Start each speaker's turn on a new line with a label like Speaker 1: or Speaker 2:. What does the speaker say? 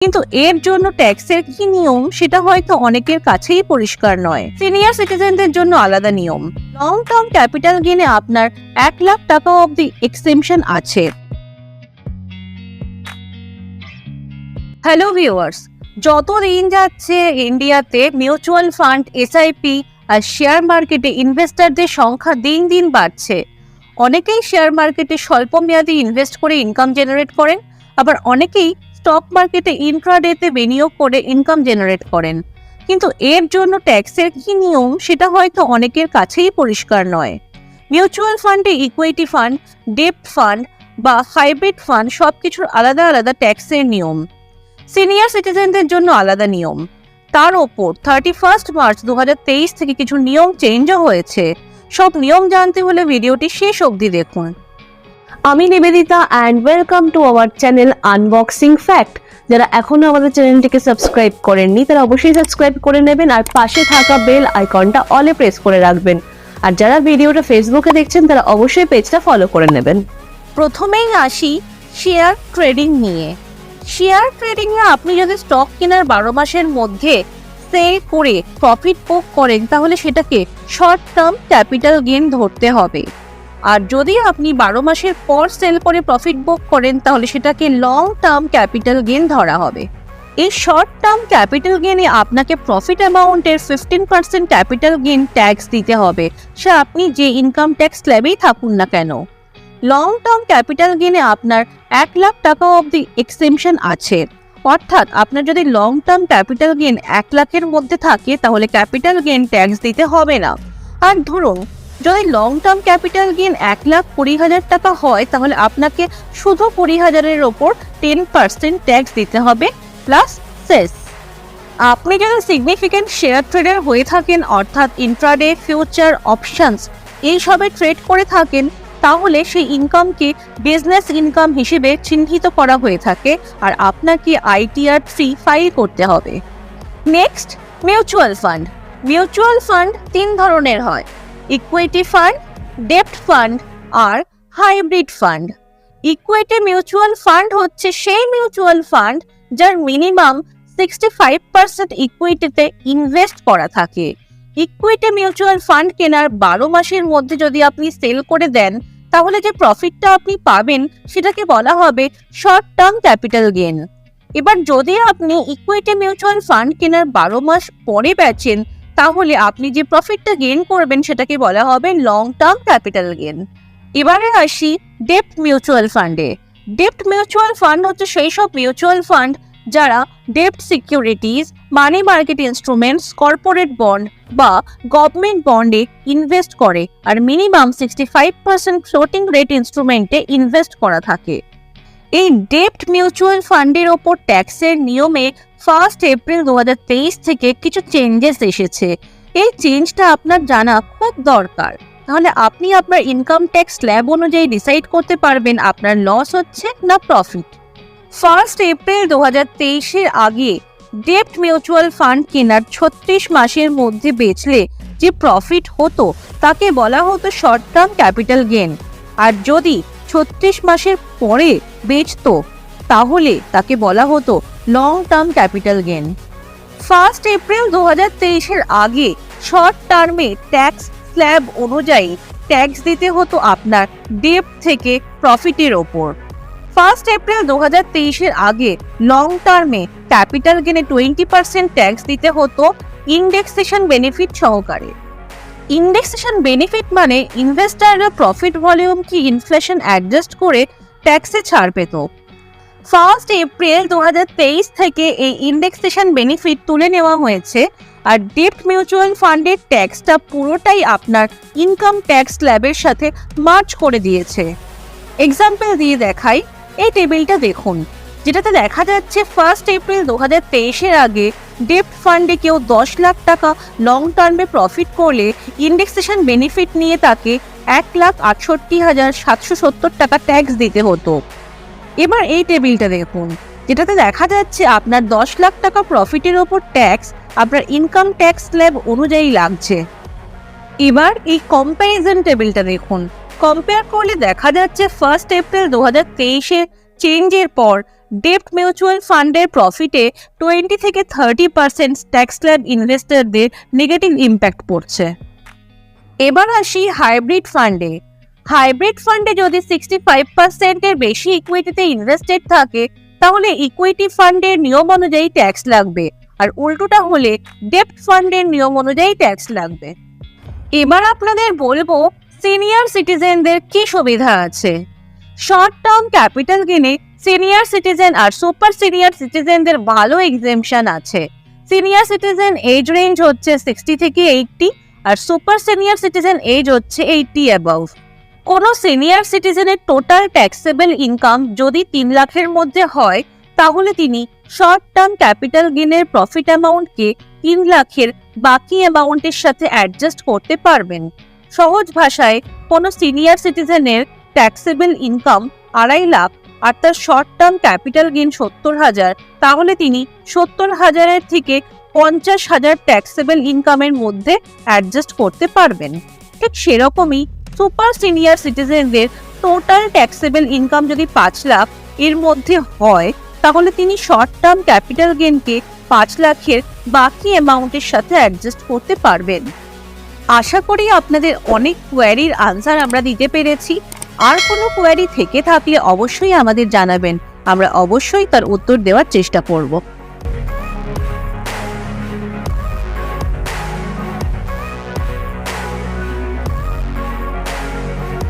Speaker 1: কিন্তু এর জন্য ট্যাক্সের কি নিয়ম সেটা হয়তো অনেকের কাছেই পরিষ্কার নয়। সিনিয়র সিটিজেনদের জন্য আলাদা নিয়ম। লং টার্ম ক্যাপিটাল গেইনে আপনার 1 লাখ টাকা অবধি এক্সেমশন আছে। হ্যালো ভিউয়ার্স, যত দিন যাচ্ছে ইন্ডিয়াতে মিউচুয়াল ফান্ড, এসআইপি আর শেয়ার মার্কেটে ইনভেস্টরদের সংখ্যা দিন দিন বাড়ছে। অনেকেই শেয়ার মার্কেটে স্বল্প মেয়াদী ইনভেস্ট করে ইনকাম জেনারেট করেন, আবার অনেকেই স্টক মার্কেটে ইন্ট্রাডেতে বিনিয়োগ করে ইনকাম জেনারেট করেন। কিন্তু এর জন্য ট্যাক্সের কি নিয়ম সেটা হয়তো অনেকের কাছেই পরিষ্কার নয়। মিউচুয়াল ফান্ডে ইকুইটি ফান্ড, ডেপ্ট ফান্ড বা হাইব্রিড ফান্ড সবকিছুর আলাদা আলাদা ট্যাক্সের নিয়ম। সিনিয়র সিটিজেনদের জন্য আলাদা নিয়ম। তার ওপর 31 মার্চ 2023 থেকে কিছু নিয়ম চেঞ্জও হয়েছে। সব নিয়ম জানতে হলে ভিডিওটি শেষ অবধি দেখুন।
Speaker 2: আমি Nivedita and welcome to our channel unboxing fact. যারা এখনো আমাদের চ্যানেলটিকে সাবস্ক্রাইব করেননি তারা অবশ্যই সাবস্ক্রাইব করে নেবেন আর পাশে থাকা বেল আইকনটা অলে প্রেস করে রাখবেন। আর যারা ভিডিওটা ফেসবুকে দেখছেন তারা অবশ্যই পেজটা ফলো করে নেবেন।
Speaker 1: প্রথমেই আসি শেয়ার ট্রেডিং নিয়ে। শেয়ার ট্রেডিং এ আপনি যদি স্টক কেনার 12 মাসের মধ্যে সেল করে প্রফিট বুক করেন তাহলে সেটাকে শর্ট টার্ম ক্যাপিটাল গেইন ধরতে হবে। আর যদি আপনি 12 মাসের পর সেল করে প্রফিট বুক করেন তাহলে সেটাকে লং টার্ম ক্যাপিটাল গেইন ধরা হবে। এই শর্ট টার্ম ক্যাপিটাল গেইনে আপনাকে প্রফিট অ্যামাউন্টের 15% ক্যাপিটাল গেইন ট্যাক্স দিতে হবে, সে আপনি যে ইনকাম ট্যাক্স স্ল্যাবেই থাকুন না কেন। লং টার্ম ক্যাপিটাল গেইনে আপনার 1 লাখ টাকা অবধি এক্সেমশন আছে। অর্থাৎ আপনার যদি লং টার্ম ক্যাপিটাল গেইন 1 লাখের মধ্যে থাকে তাহলে ক্যাপিটাল গেইন ট্যাক্স দিতে হবে না। আর ধরুন যদি লং টার্ম ক্যাপিটাল গেইন 1,20,000 টাকা হয় তাহলে আপনাকে শুধু 20,000-এর ওপর 10% ট্যাক্স দিতে হবে প্লাস সেস। আপনি যদি সিগনিফিক্যান্ট শেয়ার ট্রেডার হয়ে থাকেন, অর্থাৎ ইন্ট্রাডে, ফিউচার, অপশনস এইসবে ট্রেড করে থাকেন, তাহলে সেই ইনকামকে বিজনেস ইনকাম হিসেবে চিহ্নিত করা হয়ে থাকে আর আপনাকে ITR 3 ফাইল করতে হবে। Next, mutual fund. Mutual fund 3 ধরনের হয়: ইকুইটি ফান্ড, ডেপ্ট ফান্ড আর hybrid fund. Equity mutual fund হচ্ছে সেই মিউচুয়াল ফান্ড যার মিনিমাম 65% ইকুইটিতে ইনভেস্ট করা থাকে। ইকুইটি মিউচুয়াল ফান্ড কেনার 12 মাসের মধ্যে যদি আপনি সেল করে দেন তাহলে যে প্রফিটটা আপনি পাবেন সেটাকে বলা হবে শর্ট টার্ম ক্যাপিটাল গেইন। এবার যদি আপনি ইকুইটি মিউচুয়াল ফান্ড কেনার 12 মাস পরে বেচেন তাহলে আপনি যে প্রফিটটা গেইন করবেন সেটাকে বলা হবে লং টার্ম ক্যাপিটাল গেইন। এবারে আসি ডেপ্ট মিউচুয়াল ফান্ডে। ডেপ্ট মিউচুয়াল ফান্ড হচ্ছে সেই সব মিউচুয়াল ফান্ড যারা ডেপ্ট securities, money market instruments, corporate bond বা গভর্নমেন্ট বন্ডে ইনভেস্ট করে আর মিনিমাম 65% ফ্লোটিং রেট ইনস্ট্রুমেন্টে ইনভেস্ট করা থাকে। এই ডেপ্ট মিউচুয়াল ফান্ডের ওপর ট্যাক্সের নিয়মে 1 এপ্রিল 2023 থেকে কিছু চেঞ্জেস এসেছে। এই চেঞ্জটা আপনার জানা খুব দরকার, তাহলে আপনি আপনার ইনকাম ট্যাক্স স্ল্যাব অনুযায়ী ডিসাইড করতে পারবেন আপনার লস হচ্ছে না প্রফিট। 1 এপ্রিল 2023-এর আগে ডেপ্ট মিউচুয়াল ফান্ড কেনার 36 মাসের মধ্যে বেচলে যে প্রফিট হতো তাকে বলা হতো শর্ট টার্ম ক্যাপিটাল গেইন, আর যদি 36 মাসের পরে বেচতো তাহলে তাকে বলা হতো long term capital gain. 1 April 2023-এর আগে শর্ট টার্মে ট্যাক্স স্ল্যাব অনুযায়ী ট্যাক্স দিতে হতো আপনার ডেপ্ট থেকে প্রফিটের ওপর। 1 এপ্রিল 2023-এর আগে লং টার্মে ক্যাপিটাল গেইনে 20% ট্যাক্স দিতে হতো ইন্ডেক্সেশন বেনিফিট সহকারে। ইন্ডেক্সেশন বেনিফিট মানে ইনভেস্টাররা প্রফিট ভলিউম কি ইনফ্লেশন অ্যাডজাস্ট করে ট্যাক্সে ছাড় পেত। 1 এপ্রিল 2023 থেকে এই ইন্ডেক্সেশন বেনিফিট তুলে নেওয়া হয়েছে আর ডেপ্ট মিউচুয়াল ফান্ডের ট্যাক্সটা পুরোটাই আপনার ইনকাম ট্যাক্স স্ল্যাবের সাথে মার্জ করে দিয়েছে। এক্সাম্পল দিয়ে দেখাই, এই টেবিলটা দেখুন যেটাতে দেখা যাচ্ছে 1 এপ্রিল 2023-এর আগে ডেপ্ট ফান্ডে কেউ 10 লাখ টাকা লং টার্মে প্রফিট করলে ইন্ডেক্সেশন বেনিফিট নিয়ে তাকে 1,68,770 টাকা ট্যাক্স দিতে হতো। এবার এই টেবিলটা দেখুন যেটাতে দেখা যাচ্ছে আপনার 10 লাখ টাকা প্রফিটের ওপর ট্যাক্স আপনার ইনকাম ট্যাক্স স্ল্যাব অনুযায়ী লাগছে। এবার এই কম্প্যারিজন টেবিলটা দেখুন, কম্পেয়ার করলে দেখা যাচ্ছে 1 এপ্রিল 2023-এ চেঞ্জের পর ডেপ্ট মিউচুয়াল ফান্ডের প্রফিটে 20 থেকে 30% ট্যাক্স স্ল্যাব ইনভেস্টরদের নেগেটিভ ইম্প্যাক্ট পড়ছে। এবার আসি হাইব্রিড ফান্ডে। হাইব্রিড ফান্ডে যদি 65%-এর বেশি ইকুইটিতে ইনভেস্টেড থাকে তাহলে ইকুইটি ফান্ডের নিয়ম অনুযায়ী ট্যাক্স লাগবে, আর উল্টোটা হলে ডেপ্ট ফান্ডের নিয়ম অনুযায়ী ট্যাক্স লাগবে। এবার আপনাদের বলবো সিনিয়র সিটিজেনদের কি সুবিধা আছে। শর্ট টার্ম ক্যাপিটাল গেনে সিনিয়র সিটিজেন আর সুপার সিনিয়র সিটিজেনদের ভালো এক্সেমশন আছে। সিনিয়র সিটিজেন এজ রেঞ্জ হচ্ছে 60 থেকে 80 আর সুপার সিনিয়র সিটিজেন এজ হচ্ছে 80 অ্যাবাভ। কোনো সিনিয়র সিটিজেনের টোটাল ট্যাক্সেবল ইনকাম যদি 3 লাখের মধ্যে হয় তাহলে তিনি শর্ট টার্ম ক্যাপিটাল গেনের প্রফিট অ্যামাউন্টকে 3 লাখের বাকি অ্যামাউন্টের সাথে অ্যাডজাস্ট করতে পারবেন। সহজ ভাষায় কোনো সিনিয়র সিটিজেনের ট্যাক্সেবল ইনকাম 2.5 লাখ আর তার শর্ট টার্ম ক্যাপিটাল গেইন 70,000, তাহলে তিনি 70,000-এর থেকে 50,000 ট্যাক্সেবল ইনকামের মধ্যে অ্যাডজাস্ট করতে পারবেন। ঠিক সেরকমই সুপার সিনিয়র সিটিজেনদের টোটাল ট্যাক্সেবল ইনকাম যদি 5 লাখ এর মধ্যে হয় তাহলে তিনি শর্ট টার্ম ক্যাপিটাল গেইনকে 5 লাখের বাকি অ্যামাউন্টের সাথে অ্যাডজাস্ট করতে পারবেন। আশা করি আপনাদের অনেক কোয়ারির আনসার আমরা দিতে পেরেছি। আর কোনো কোয়ারি থেকে থাকলে অবশ্যই আমাদের জানাবেন, আমরা অবশ্যই তার উত্তর দেওয়ার চেষ্টা করব।